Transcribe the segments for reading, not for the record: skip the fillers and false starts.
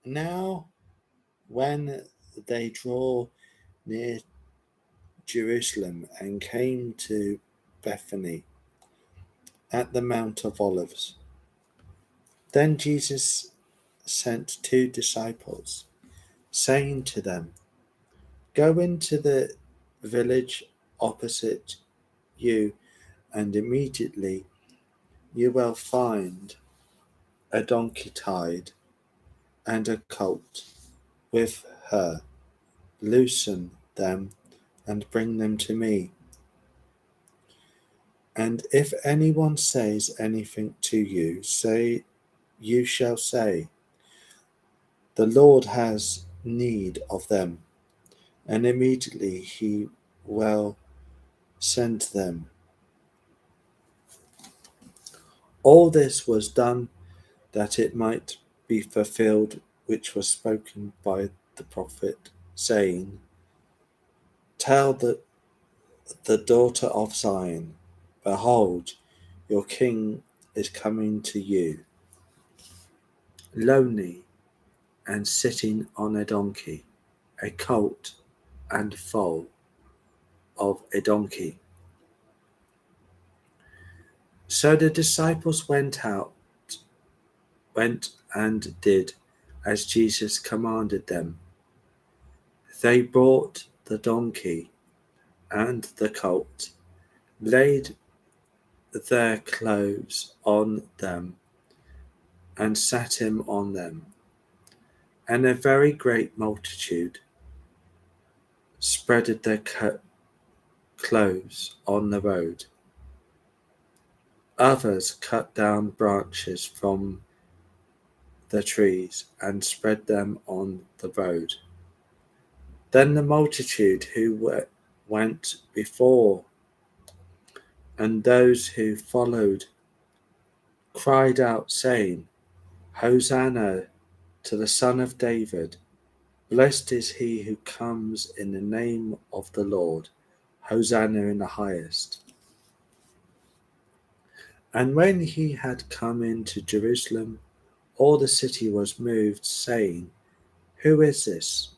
Now, when they draw near Jerusalem and came to Bethany at the Mount of Olives, then Jesus sent 2 disciples, saying to them, "Go into the village opposite you, and immediately you will find a donkey tied and a colt with her. Loosen them and bring them to me. And if anyone says anything to you, you shall say, 'The Lord has need of them,' and immediately he will send them." All this was done that it might be fulfilled which was spoken by the prophet, saying, "Tell the daughter of Zion, behold, your king is coming to you, lowly and sitting on a donkey, a colt and foal of a donkey." So the disciples went and did as Jesus commanded them. They brought the donkey and the colt, laid their clothes on them, and sat him on them. And a very great multitude spread their clothes on the road. Others cut down branches from the trees and spread them on the road. Then the multitude who went before and those who followed cried out, saying, "Hosanna to the Son of David! Blessed is he who comes in the name of the Lord! Hosanna in the highest!" And when he had come into Jerusalem, all the city was moved, saying, "Who is this?"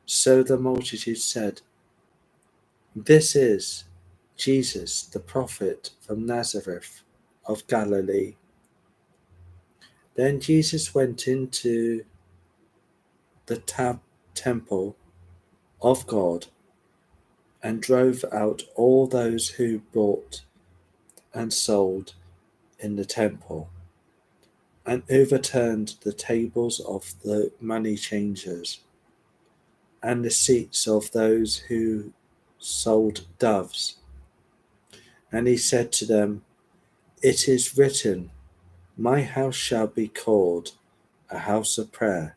So the multitude said, "This is Jesus, the prophet from Nazareth of Galilee." Then Jesus went into the temple of God and drove out all those who bought and sold in the temple, and overturned the tables of the money changers and the seats of those who sold doves. And he said to them, "It is written, 'My house shall be called a house of prayer,'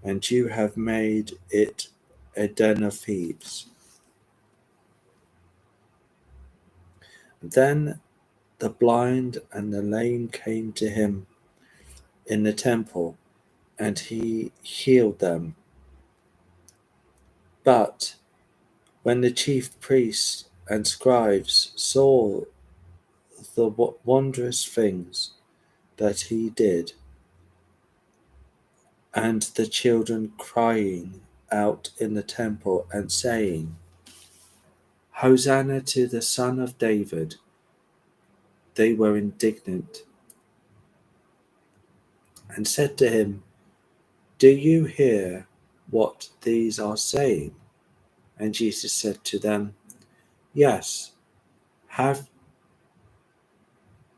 and you have made it a den of thieves." Then the blind and the lame came to him in the temple, and he healed them. But when the chief priests and scribes saw the wondrous things that he did, and the children crying out in the temple and saying, "Hosanna to the Son of David," they were indignant, and said to him, "Do you hear what these are saying?" And Jesus said to them, "Yes, have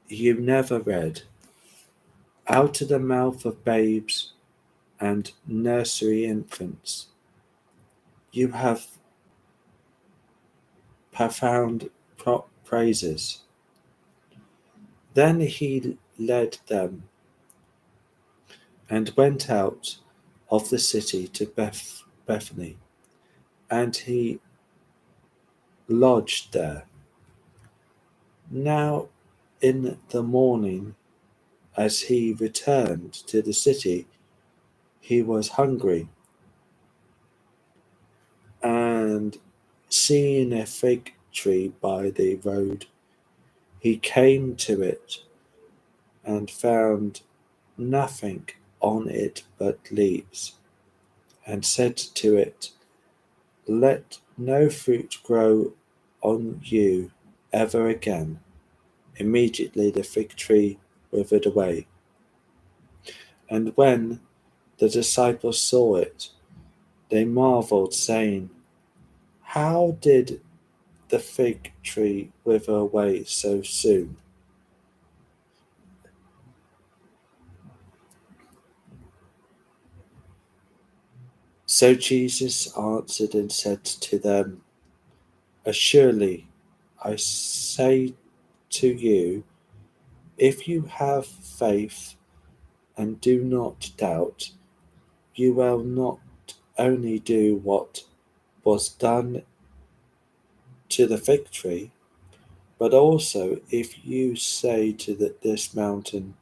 you never read, 'Out of the mouth of babes and nursery infants you have profound praises'?" Then he led them and went out of the city to Bethany, and he lodged there. Now in the morning, as he returned to the city, he was hungry, and seeing a fig tree by the road, he came to it and found nothing on it but leaves, and said to it, "Let no fruit grow on you ever again." Immediately the fig tree withered away. And when the disciples saw it, they marveled, saying, "How did the fig tree wither away so soon?" So Jesus answered and said to them, "Assuredly, I say to you, if you have faith and do not doubt, you will not only do what was done to the fig tree, but also if you say to this mountain,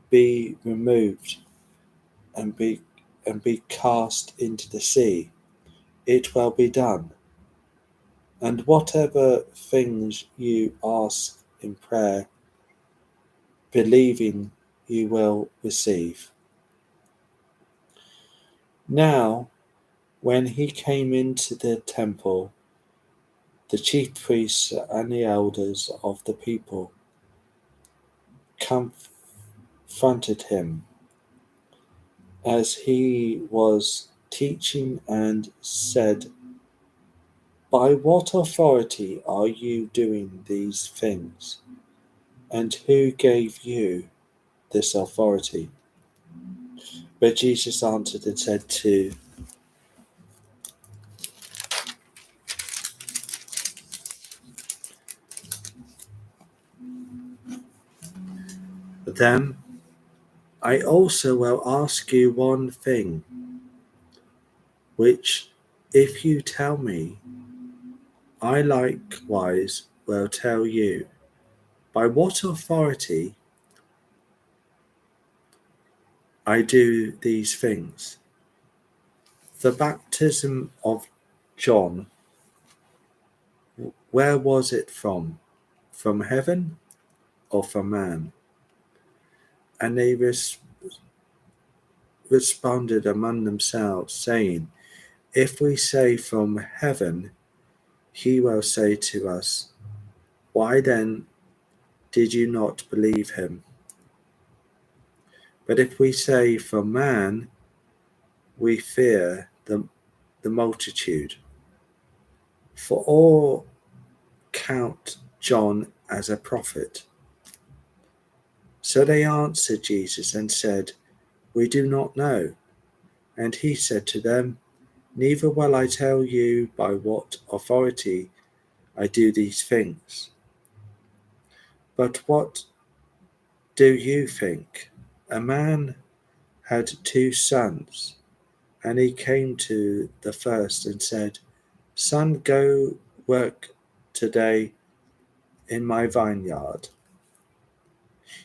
'Be removed and be cast into the sea,' it will be done. And whatever things you ask in prayer, believing, you will receive." Now, when he came into the temple, the chief priests and the elders of the people confronted him as he was teaching and said, "By what authority are you doing these things? And who gave you this authority?" But Jesus answered and said to them, "I also will ask you one thing, which if you tell me, I likewise will tell you. By what authority I do these things? The baptism of John, where was it from? From heaven or from man?" And they responded among themselves, saying, "If we say from heaven, he will say to us, 'Why then did you not believe him?' But if we say from man, we fear the multitude, for all count John as a prophet." So they answered Jesus and said, "We do not know." And he said to them, "Neither will I tell you by what authority I do these things. But what do you think? A man had 2 sons, and he came to the first and said, 'Son, go work today in my vineyard.'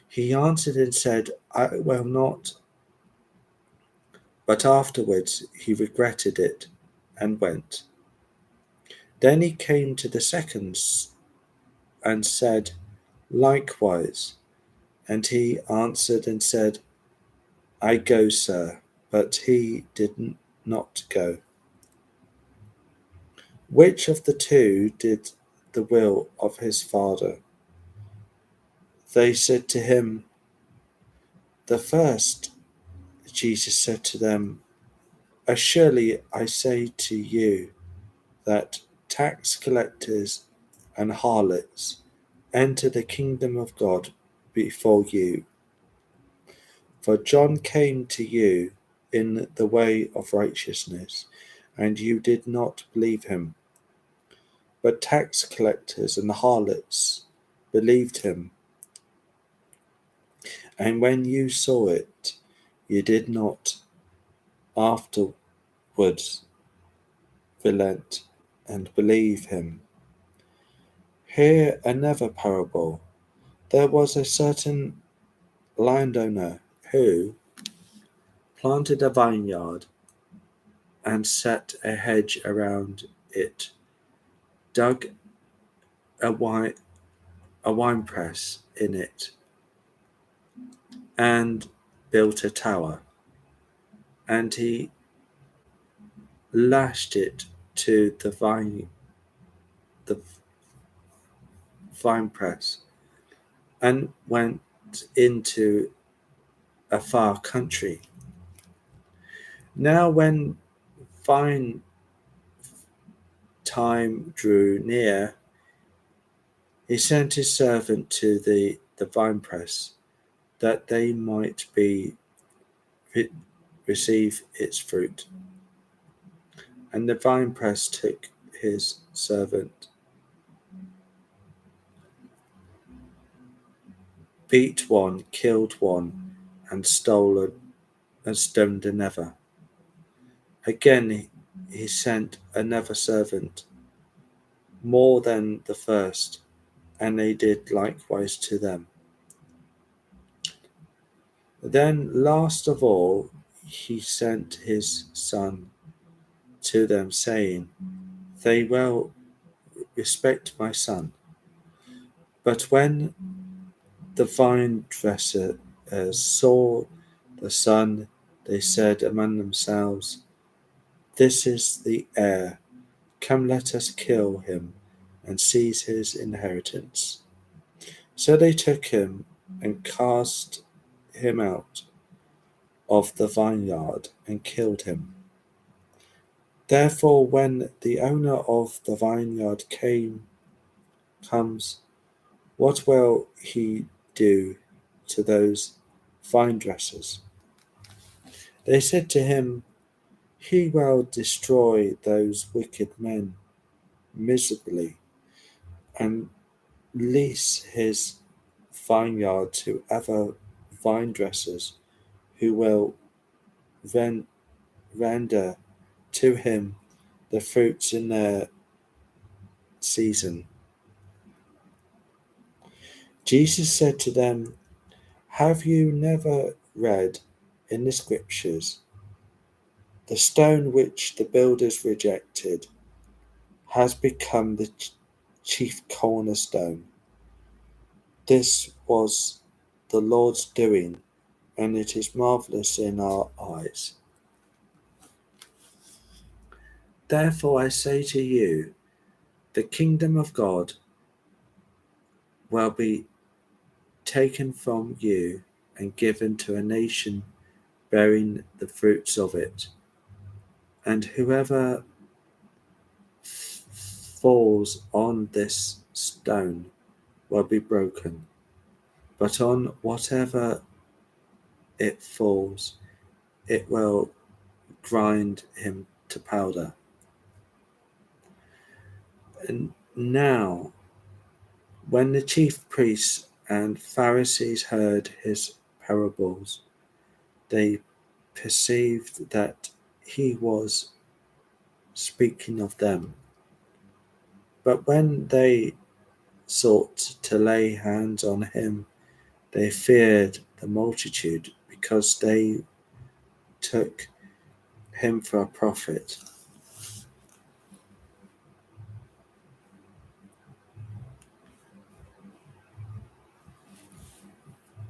He answered and said, 'I will not.' But afterwards he regretted it and went. Then he came to the second and said, likewise. And he answered and said, 'I go, sir.' But he did not go. Which of the two did the will of his father? They said to him, 'The first.' Jesus said to them, 'Assuredly I say to you that tax collectors and harlots enter the kingdom of God before you. For John came to you in the way of righteousness, and you did not believe him. But tax collectors and harlots believed him. And when you saw it, you did not afterwards relent and believe him. Hear another parable. There was a certain landowner who planted a vineyard and set a hedge around it, dug a winepress in it, and built a tower, and he lashed it to the vine press, and went into a far country. Now when vine time drew near, he sent his servant to the winepress, that they might receive its fruit. And the winepress took his servant, beat one, killed one, and stoned another. Again he sent another servant, more than the first, and they did likewise to them. Then last of all he sent his son to them, saying, They will respect my son. But when the vine dressers saw the son, they said among themselves, This is the heir. Come, let us kill him and seize his inheritance. So they took him and cast him out of the vineyard and killed him. Therefore, when the owner of the vineyard comes, what will he do to those vine dressers? They said to him, He will destroy those wicked men miserably, and lease his vineyard to other vine dressers, who will render to him the fruits in their season. Jesus said to them, Have you never read in the scriptures, the stone which the builders rejected has become the chief cornerstone? This was the Lord's doing, and it is marvelous in our eyes. Therefore I say to you, the kingdom of God will be taken from you and given to a nation bearing the fruits of it. And whoever falls on this stone will be broken, but on whatever it falls, it will grind him to powder. And now, when the chief priests and Pharisees heard his parables, they perceived that he was speaking of them. But when they sought to lay hands on him, they feared the multitude, because they took him for a prophet.